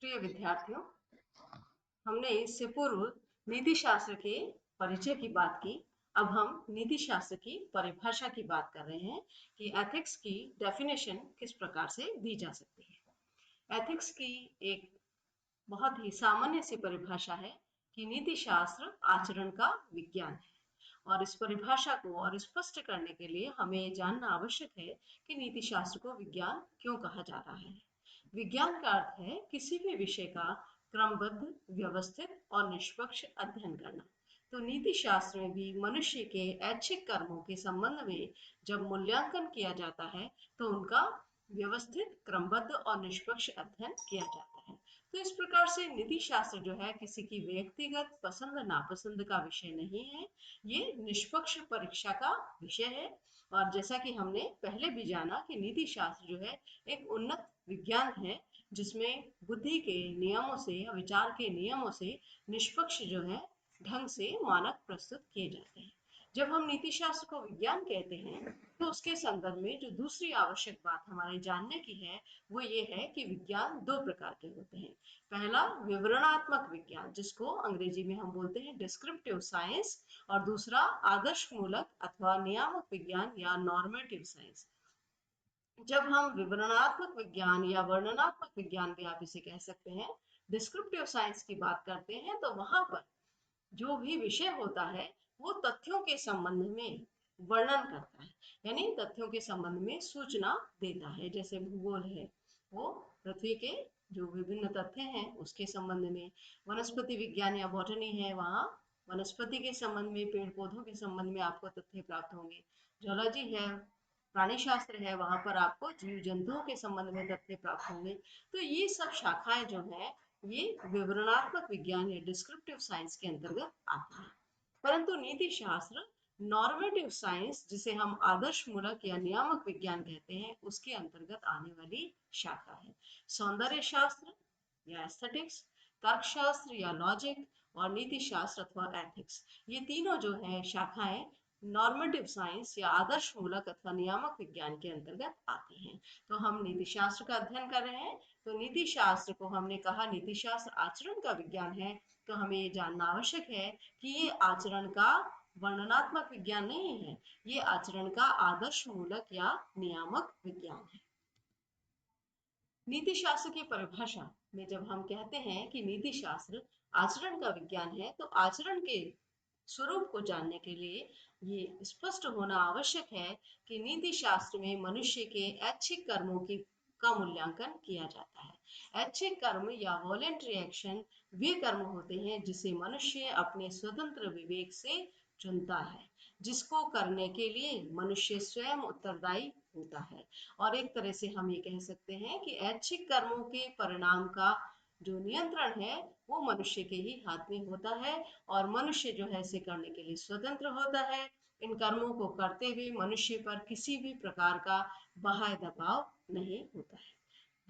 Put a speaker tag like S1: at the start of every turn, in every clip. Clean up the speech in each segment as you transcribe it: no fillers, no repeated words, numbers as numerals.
S1: प्रिय विद्यार्थियों, हमने इससे पूर्व नीति शास्त्र के परिचय की बात की। अब हम नीति शास्त्र की परिभाषा की बात कर रहे हैं कि एथिक्स की डेफिनेशन किस प्रकार से दी जा सकती है। एथिक्स की एक बहुत ही सामान्य सी परिभाषा है कि नीति शास्त्र आचरण का विज्ञान है। और इस परिभाषा को और स्पष्ट करने के लिए हमें ये जानना आवश्यक है कि नीति शास्त्र को विज्ञान क्यों कहा जा रहा है। विज्ञान का अर्थ है किसी भी विषय का क्रमबद्ध, व्यवस्थित और निष्पक्ष अध्ययन करना। तो नीति शास्त्र में भी मनुष्य के ऐच्छिक कर्मों के संबंध में जब मूल्यांकन किया जाता है तो उनका व्यवस्थित, क्रमबद्ध और निष्पक्ष अध्ययन किया जाता है। तो इस प्रकार से नीति शास्त्र जो है किसी की व्यक्तिगत पसंद नापसंद का विषय नहीं है, ये निष्पक्ष परीक्षा का विषय है। और जैसा कि हमने पहले भी जाना कि नीति शास्त्र जो है एक उन्नत विज्ञान है जिसमें बुद्धि के नियमों से या विचार के नियमों से निष्पक्ष जो है ढंग से मानक प्रस्तुत किए जाते हैं। जब हम नीति शास्त्र को विज्ञान कहते हैं तो उसके संदर्भ में जो दूसरी आवश्यक बात हमारे जानने की है वो ये है कि विज्ञान दो प्रकार के होते हैं। पहला विवरणात्मक विज्ञान, जिसको अंग्रेजी में हम बोलते हैं डिस्क्रिप्टिव साइंस, और दूसरा आदर्श मूलक अथवा नियामक विज्ञान या नॉर्मेटिव साइंस। जब हम विवरणात्मक विज्ञान या वर्णनात्मक विज्ञान भी आप इसे कह सकते हैं, डिस्क्रिप्टिव साइंस की बात करते हैं तो वहां पर जो भी विषय होता है वो तथ्यों के संबंध में वर्णन करता है, यानी तथ्यों के संबंध में सूचना देता है। जैसे भूगोल है, वो पृथ्वी के जो विभिन्न तथ्य हैं उसके संबंध में। वनस्पति विज्ञान या बॉटनी है, वहाँ वनस्पति के संबंध में, पेड़ पौधों के संबंध में आपको तथ्य प्राप्त होंगे। जूलॉजी है, प्राणी शास्त्र है, वहां पर आपको जीव जंतुओं के संबंध में तथ्य प्राप्त होंगे। तो ये सब शाखाएं जो है ये विवरणात्मक विज्ञान या डिस्क्रिप्टिव साइंस के अंतर्गत आती है। परंतु नीति शास्त्र नॉर्मेटिव साइंस, जिसे हम आदर्श मूलक या नियामक विज्ञान कहते हैं, उसके अंतर्गत आने वाली शाखा है। सौंदर्य शास्त्र या एस्थेटिक्स, तर्कशास्त्र या लॉजिक, और नीति शास्त्र अथवा एथिक्स, ये तीनों जो है शाखाएं नॉर्मेटिव साइंस या आदर्श मूलक अथवा नियामक विज्ञान के अंतर्गत आती हैं। तो हम नीति शास्त्र का अध्ययन कर रहे हैं, तो नीति शास्त्र को हमने कहा नीति शास्त्र आचरण का विज्ञान है। तो हमें ये जानना आवश्यक है कि ये आचरण का वर्णनात्मक विज्ञान नहीं है, ये आचरण का आदर्श मूलक या नियामक विज्ञान है। नीति शास्त्र की परिभाषा में जब हम कहते हैं कि नीति शास्त्र आचरण का विज्ञान है, तो आचरण के स्वरूप को जानने के लिए ये स्पष्ट होना आवश्यक है कि नीति शास्त्र में मनुष्य के ऐच्छिक कर्मों की का मूल्यांकन किया जाता है। ऐच्छिक कर्म या वॉलेंट्री एक्शन वे कर्म होते हैं जिसे मनुष्य अपने स्वतंत्र विवेक से चुनता है, जिसको करने के लिए मनुष्य स्वयं उत्तरदायी होता है। और एक तरह से हम ये कह सकते हैं कि ऐच्छिक कर्मों के परिणाम का जो नियंत्रण है वो मनुष्य के ही हाथ में होता है, और मनुष्य जो है इसे करने के लिए स्वतंत्र होता है। इन कर्मों को करते हुए मनुष्य पर किसी भी प्रकार का बाह्य दबाव नहीं होता है।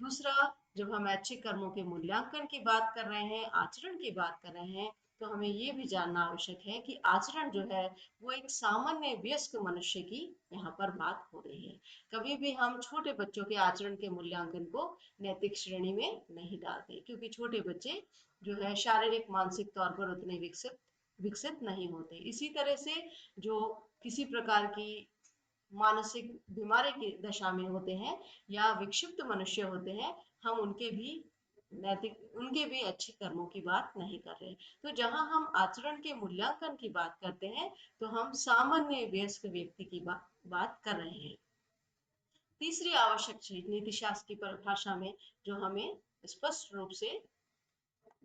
S1: दूसरा, जब हम ऐच्छिक कर्मों के मूल्यांकन की बात कर रहे हैं, आचरण की बात कर रहे हैं, तो हमें ये भी जानना आवश्यक है कि आचरण जो है वो एक सामान्य वयस्क मनुष्य की यहाँ पर बात हो रही है। कभी भी हम छोटे बच्चों के आचरण के मूल्यांकन को नैतिक श्रेणी में नहीं डालते, क्योंकि छोटे बच्चे जो है शारीरिक मानसिक तौर पर उतने विकसित विकसित नहीं होते। इसी तरह से जो किसी प्रकार की मानसिक बीमारी की दशा में होते हैं या विक्षिप्त मनुष्य होते हैं, हम उनके भी अच्छे कर्मों की बात नहीं कर रहे। तो जहां हम आचरण के मूल्यांकन की बात करते हैं तो हम सामान्य वयस्क व्यक्ति की बात कर रहे हैं। तीसरी आवश्यक चीज नीति शास्त्र की परिभाषा में जो हमें स्पष्ट रूप से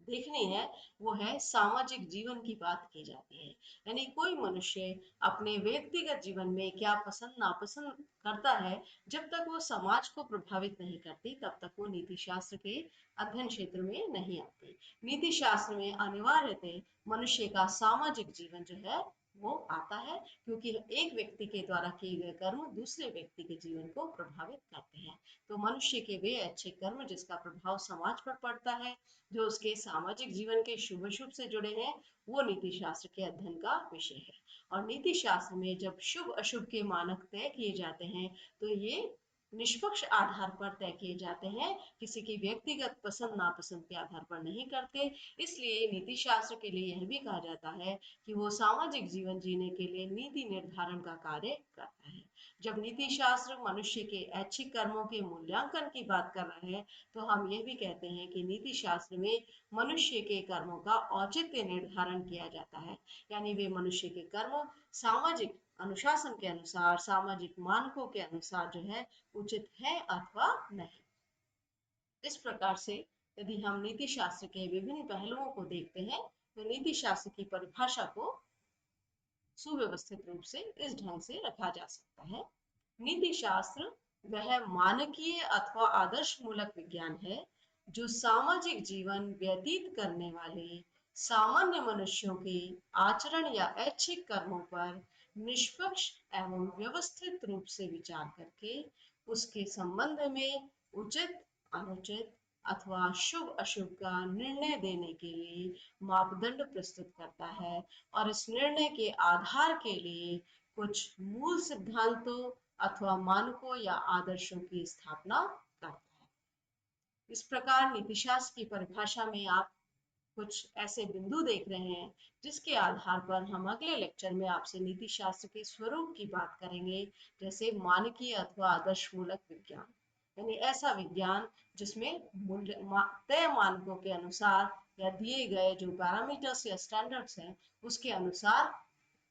S1: देखनी है वो है सामाजिक जीवन की बात की जाती है। यानी कोई मनुष्य अपने व्यक्तिगत जीवन में क्या पसंद नापसंद करता है, जब तक वो समाज को प्रभावित नहीं करती तब तक वो नीति शास्त्र के अध्ययन क्षेत्र में नहीं आती। नीति शास्त्र में अनिवार्यतः मनुष्य का सामाजिक जीवन जो है वो आता है, क्योंकि एक व्यक्ति के द्वारा किए गए कर्म दूसरे व्यक्ति के जीवन को प्रभावित करते हैं। तो मनुष्य के वे अच्छे कर्म जिसका प्रभाव समाज पर पड़ता है, जो उसके सामाजिक जीवन के शुभ अशुभ से जुड़े हैं, वो नीति शास्त्र के अध्ययन का विषय है। और नीति शास्त्र में जब शुभ अशुभ के मानक तय किए जाते हैं तो ये निष्पक्ष आधार पर तय किए जाते हैं, किसी की व्यक्तिगत पसंद नापसंद के आधार पर नहीं करते। इसलिए नीति शास्त्र के लिए यह भी कहा जाता है कि वो सामाजिक जीवन जीने के लिए नीति निर्धारण का कार्य करता है। जब नीति शास्त्र मनुष्य के ऐच्छिक कर्मों के मूल्यांकन की बात कर रहे हैं, तो हम यह भी कहते हैं कि नीति शास्त्र में मनुष्य के कर्मों का औचित्य निर्धारण किया जाता है। यानी वे मनुष्य के कर्म सामाजिक अनुशासन के अनुसार, सामाजिक मानकों के अनुसार जो है उचित है अथवा नहीं। इस प्रकार से यदि हम नीति शास्त्र के विभिन्न पहलुओं को देखते हैं, तो नीति शास्त्र की परिभाषा को सुव्यवस्थित रूप से इस ढंग से रखा जा सकता है। नीति शास्त्र वह मानकीय अथवा आदर्श मूलक विज्ञान है जो सामाजिक जीवन व्यतीत करने वाले सामान्य मनुष्यों के आचरण या ऐच्छिक कर्मों पर निष्पक्ष एवं व्यवस्थित रूप से विचार करके उसके संबंध में उचित, अनुचित अथवा शुभ अशुभ का निर्णय देने के लिए मापदंड प्रस्तुत करता है और इस निर्णय के आधार के लिए कुछ मूल सिद्धांतों अथवा मानकों या आदर्शों की स्थापना करता है। इस प्रकार नीतिशास्त्र की परिभाषा में आप कुछ ऐसे बिंदु देख रहे हैं जिसके आधार पर हम अगले लेक्चर में आपसे नीति शास्त्र के स्वरूप की बात करेंगे, जैसे मानकीय अथवा आदर्श मूलक विज्ञान, यानी ऐसा विज्ञान जिसमें मूल्य तय मानकों के अनुसार या दिए गए जो पैरामीटर्स या स्टैंडर्ड्स हैं उसके अनुसार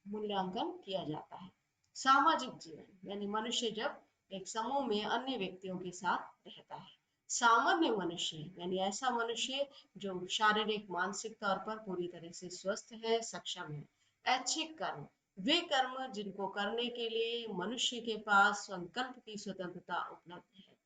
S1: मूल्यांकन किया जाता है। सामाजिक जीवन यानी मनुष्य जब एक समूह में अन्य व्यक्तियों के साथ रहता है। सामान्य मनुष्य यानी ऐसा मनुष्य जो शारीरिक मानसिक तौर पर पूरी तरह से स्वस्थ है, सक्षम है। ऐच्छिक कर्म वे कर्म जिनको करने के लिए मनुष्य के पास संकल्प की स्वतंत्रता उपलब्ध है।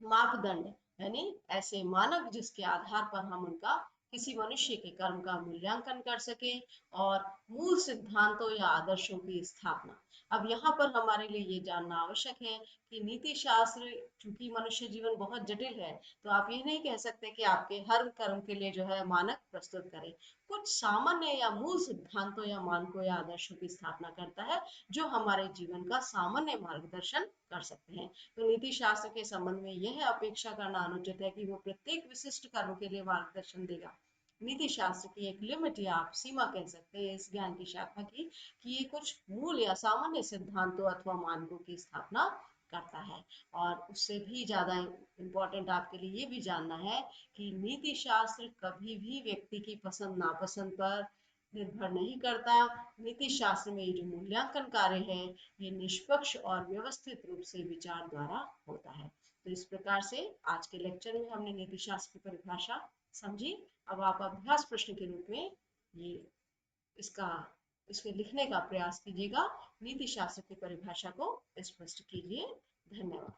S1: मापदंड यानी ऐसे मानक जिसके आधार पर हम उनका किसी मनुष्य के कर्म का मूल्यांकन कर सके, और मूल सिद्धांतों या आदर्शों की स्थापना। अब यहाँ पर हमारे लिए ये जानना आवश्यक है कि नीति शास्त्र, चूंकि मनुष्य जीवन बहुत जटिल है, तो आप ये नहीं कह सकते कि आपके हर कर्म के लिए जो है मानक प्रस्तुत करें। कुछ सामान्य या मूल सिद्धांतों या मानकों या आदर्शों की स्थापना करता है जो हमारे जीवन का सामान्य मार्गदर्शन कर सकते हैं। तो नीति शास्त्र के संबंध में यह अपेक्षा करना अनुचित है कि वो प्रत्येक विशिष्ट कर्म के लिए मार्गदर्शन देगा। नीति शास्त्र की एक लिमिट या आप सीमा कह सकते हैं इस ज्ञान की शाखा की, कि ये कुछ मूल या सामान्य सिद्धांतों अथवा मानकों की स्थापना करता है। और उससे भी ज्यादा इम्पोर्टेंट आपके लिए ये भी जानना है कि नीति शास्त्र कभी भी व्यक्ति की पसंद नापसंद पर निर्भर नहीं करता। नीति शास्त्र में ये जो मूल्यांकन कार्य है ये निष्पक्ष और व्यवस्थित रूप से विचार द्वारा होता है। तो इस प्रकार से आज के लेक्चर में हमने नीति शास्त्र की परिभाषा समझी। अब आप अभ्यास प्रश्न के रूप में ये इसका इसमें लिखने का प्रयास कीजिएगा। नीति शास्त्र की परिभाषा को स्पष्ट कीजिए। धन्यवाद।